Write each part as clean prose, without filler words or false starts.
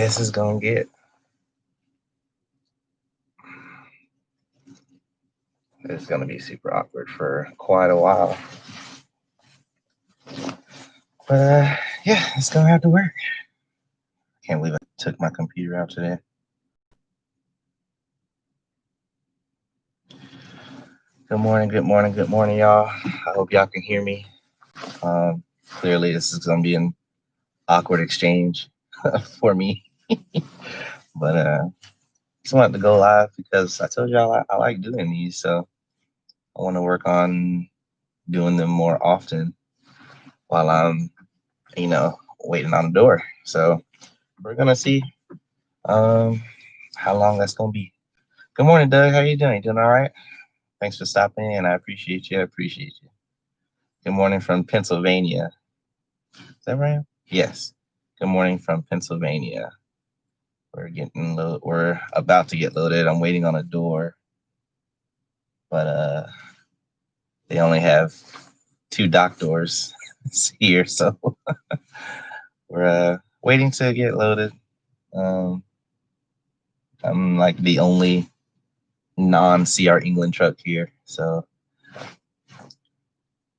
this is gonna get. It's gonna be super awkward for quite a while. But yeah, it's gonna have to work. Can't believe I took my computer out today. Good morning, good morning, good morning, y'all. I hope y'all can hear me. Clearly, this is gonna be an awkward exchange for me. But just wanted to go live because I told y'all I like doing these, so I want to work on doing them more often while I'm, waiting on the door. So we're gonna see how long that's gonna be. Good morning, Doug. How you doing? You doing all right? Thanks for stopping in. I appreciate you. I appreciate you. Good morning from Pennsylvania. Is that right? Yes. Good morning from Pennsylvania. We're about to get loaded. I'm waiting on a door, but they only have 2 dock doors here, so we're waiting to get loaded. I'm like the only non-CR England truck here, so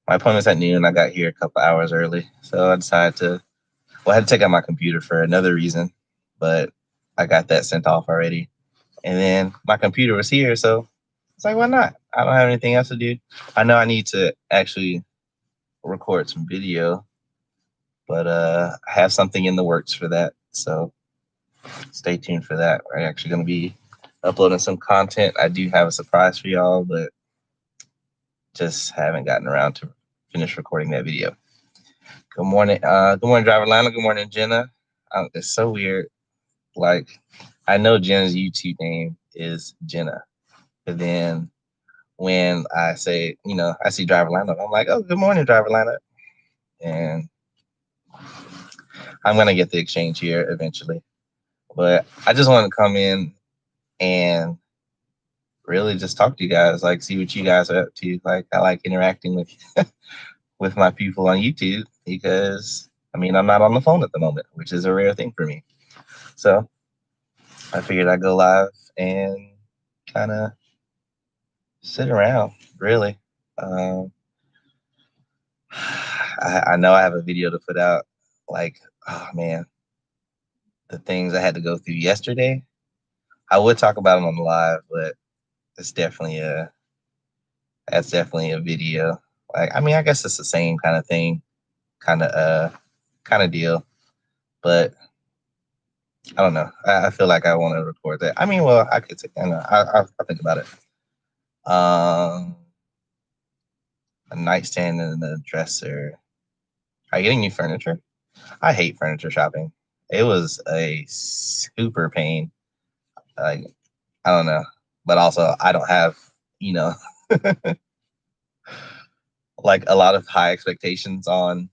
my appointment's at noon. I got here a couple hours early, so I decided to. Well, I had to take out my computer for another reason, but I got that sent off already. And then my computer was here, so it's like, why not? I don't have anything else to do. I know I need to actually record some video, but I have something in the works for that. So stay tuned for that. We're actually going to be uploading some content. I do have a surprise for y'all, but just haven't gotten around to finish recording that video. Good morning, Driver Lana. Good morning, Jenna. It's so weird. Like, I know Jenna's YouTube name is Jenna, but then when I say, I see Driver Lineup, I'm like, oh, good morning, Driver Lineup. And I'm going to get the exchange here eventually. But I just want to come in and really just talk to you guys, like see what you guys are up to. Like, I like interacting with with my people on YouTube because, I'm not on the phone at the moment, which is a rare thing for me. So I figured I'd go live and kind of sit around, really. I know I have a video to put out. Like, oh man, the things I had to go through yesterday. I would talk about them on the live, but it's definitely that's definitely a video. Like, I guess it's the same kind of thing, kind of deal. But I don't know. I feel like I want to record that. Well, I could take. I'll think about it. A nightstand and a dresser. Are you getting new furniture? I hate furniture shopping. It was a super pain. Like, I don't know, but also I don't have, like a lot of high expectations on,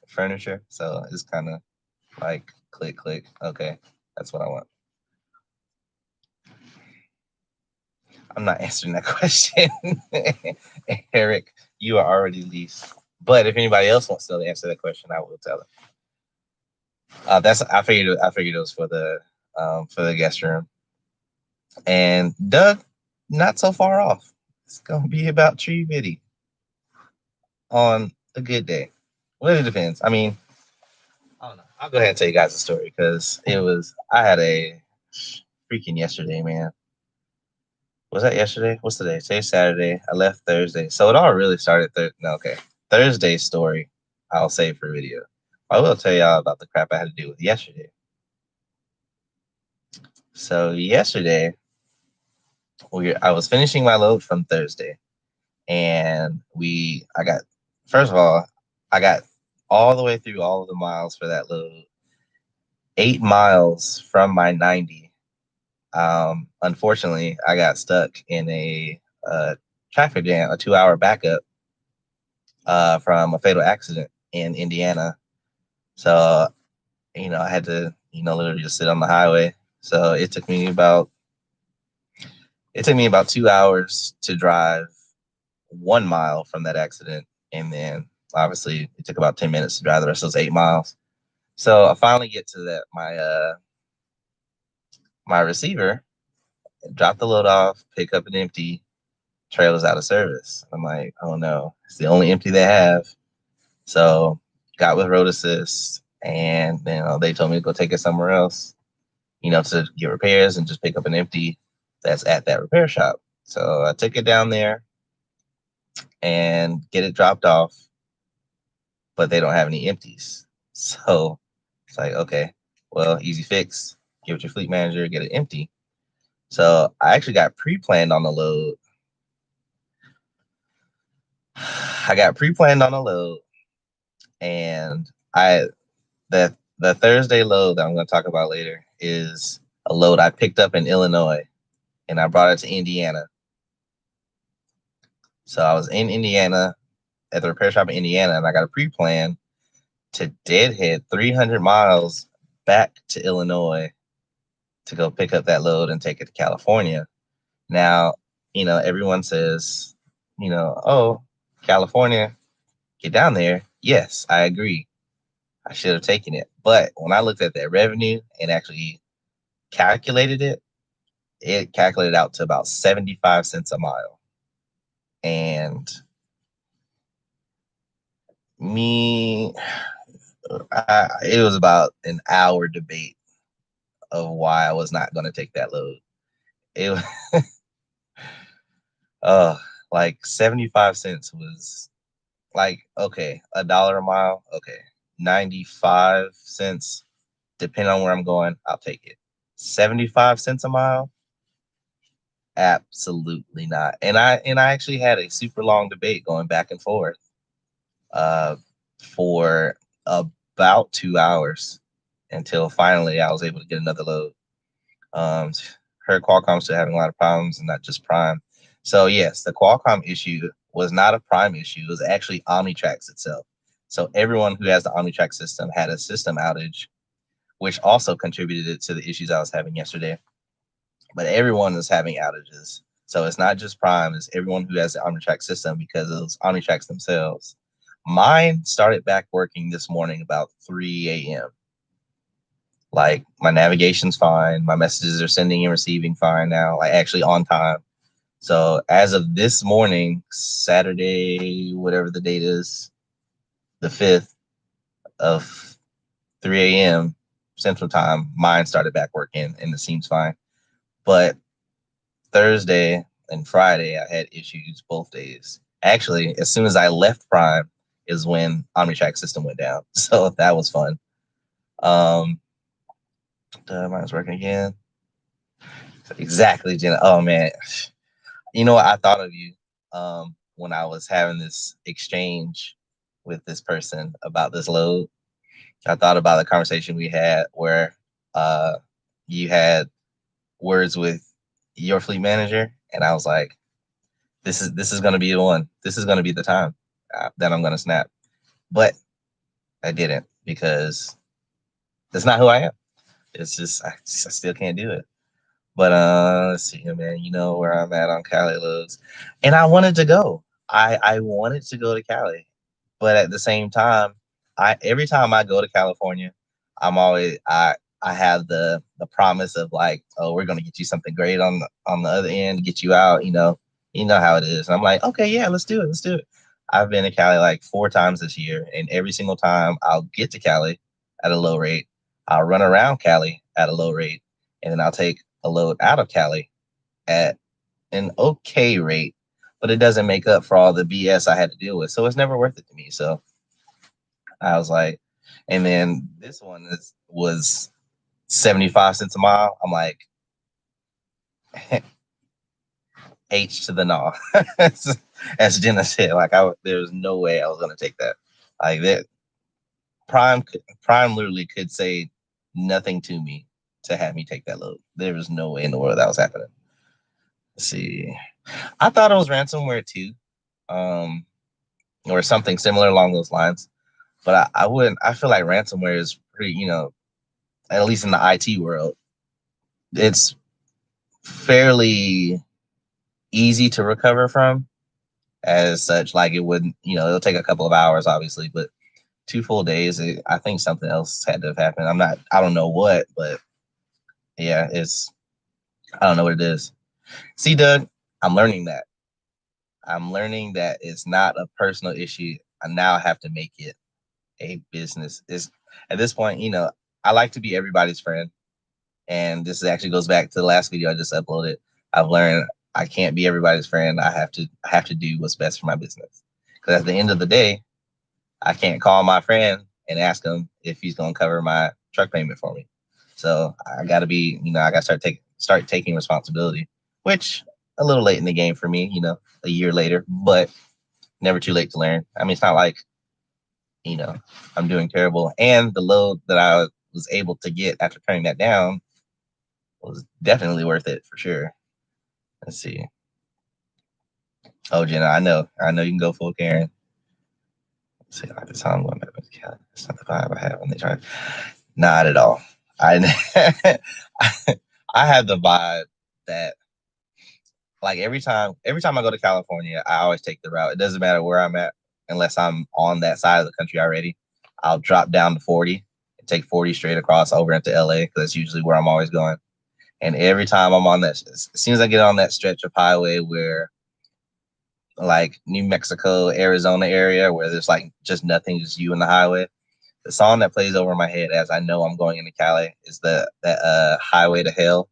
furniture. So it's kind of like click. Okay, that's what I want. I'm not answering that question, Eric. You are already leased. But if anybody else wants to answer that question, I will tell them. I figured it was for the guest room. And Doug, not so far off. It's gonna be about Tree Biddy on a good day. Well, it depends. I don't know. I'll go ahead and tell you guys the story because I had a freaking yesterday, man. Was that yesterday? What's today? Today's Saturday. I left Thursday. So it all really started Thursday's story, I'll save for video. I will tell y'all about the crap I had to do with yesterday. So yesterday, I was finishing my load from Thursday, and first of all, I got all the way through all of the miles for that load. 8 miles from my 90. Unfortunately, I got stuck in a traffic jam, a 2-hour backup from a fatal accident in Indiana. So, I had to, literally just sit on the highway. So it took me about 2 hours to drive 1 mile from that accident. And then obviously it took about 10 minutes to drive the rest of those 8 miles. So I finally get to that my receiver, drop the load off, pick up an empty, trailer's out of service. I'm like, oh no, it's the only empty they have. So got with Road Assist, and then they told me to go take it somewhere else, to get repairs and just pick up an empty that's at that repair shop. So I took it down there and get it dropped off, but they don't have any empties. So it's like, okay, well, easy fix. Give it your fleet manager, get it empty. So I actually got pre-planned on the load. I got pre-planned on the load, and the Thursday load that I'm going to talk about later is a load I picked up in Illinois, and I brought it to Indiana. So I was in Indiana at the repair shop in Indiana, and I got a pre-plan to deadhead 300 miles back to Illinois to go pick up that load and take it to California. Now, everyone says, oh, California, get down there. Yes, I agree. I should have taken it. But when I looked at that revenue and actually calculated it, it calculated out to about 75 cents a mile. And it was about an hour debate of why I was not going to take that load. It was like 75 cents was like, okay, $1 a mile. Okay. 95 cents, depending on where I'm going, I'll take it. 75 cents a mile? Absolutely not. And I actually had a super long debate going back and forth for about 2 hours until finally I was able to get another load. Heard Qualcomm's still having a lot of problems, and not just Prime. So yes, the Qualcomm issue was not a Prime issue. It was actually Omnitracs itself. So everyone who has the Omnitrack system had a system outage, which also contributed to the issues I was having yesterday. But everyone is having outages. So it's not just Prime, it's everyone who has the Omnitrack system because of those Omnitracks themselves. Mine started back working this morning about 3 a.m. Like my navigation's fine, my messages are sending and receiving fine now, like actually on time. So as of this morning, Saturday, whatever the date is, the 5th of 3 a.m. Central Time, mine started back working and it seems fine. But Thursday and Friday, I had issues both days. Actually, as soon as I left Prime is when Omnitrack system went down. So that was fun. Mine's working again. Exactly, Jenna. Oh man. You know what? I thought of you when I was having this exchange with this person about this load. I thought about the conversation we had where you had words with your fleet manager, and I was like, this is going to be the one. This is going to be the time that I'm going to snap. But I didn't because that's not who I am. It's just I still can't do it. But let's see here, man. You know where I'm at on Cali loads, and I wanted to go. I wanted to go to Cali, but at the same time, every time I go to California, I have the promise of like, oh, we're gonna get you something great on the other end, get you out. You know how it is. And I'm like, okay, yeah, let's do it, let's do it. I've been to Cali like 4 times this year, and every single time I'll get to Cali at a low rate. I'll run around Cali at a low rate, and then I'll take a load out of Cali at an okay rate, but it doesn't make up for all the BS I had to deal with. So it's never worth it to me. So I was like, and then this one was 75 cents a mile. I'm like, H to the no. As Jenna said, like there was no way I was gonna take that. Like that Prime literally could say nothing to me to have me take that load. There was no way in the world that was happening. Let's see. I thought it was ransomware too, or something similar along those lines. But I wouldn't. I feel like ransomware is pretty, at least in the IT world, it's fairly easy to recover from. As such, like it wouldn't, it'll take a couple of hours, obviously, but 2 full days. I think something else had to have happened. I don't know what, but yeah, I don't know what it is. See, Doug, I'm learning that. I'm learning that it's not a personal issue. I now have to make it a business. Is at this point, I like to be everybody's friend. And this actually goes back to the last video I just uploaded. I've learned I can't be everybody's friend. I have to do what's best for my business. Because at the end of the day, I can't call my friend and ask him if he's going to cover my truck payment for me. So I got to be, I got to start taking responsibility, which a little late in the game for me, a year later, but never too late to learn. I mean, it's not like, you know, I'm doing terrible. And the load that I was able to get after turning that down was definitely worth it for sure. Let's see. Oh, Jenna, I know you can go full Karen. Let's see, like the song going back with Kelly. That's not the vibe I have when they try. Not at all. I I have the vibe that like every time I go to California, I always take the route. It doesn't matter where I'm at, unless I'm on that side of the country already. I'll drop down to 40 and take 40 straight across over into LA because that's usually where I'm always going. And every time I'm on that, as soon as I get on that stretch of highway where like New Mexico, Arizona area where there's like just nothing, just you and the highway. The song that plays over my head as I know I'm going into Cali is that Highway to Hell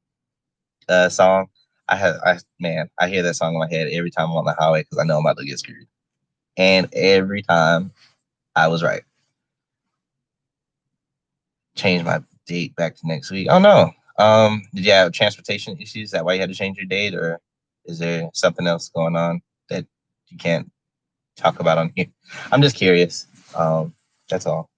song. I hear that song in my head every time I'm on the highway because I know I'm about to get screwed. And every time I was right. Change my date back to next week. Oh no. Did you have transportation issues? Is that why you had to change your date, or is there something else going on that you can't talk about on here? I'm just curious. That's all.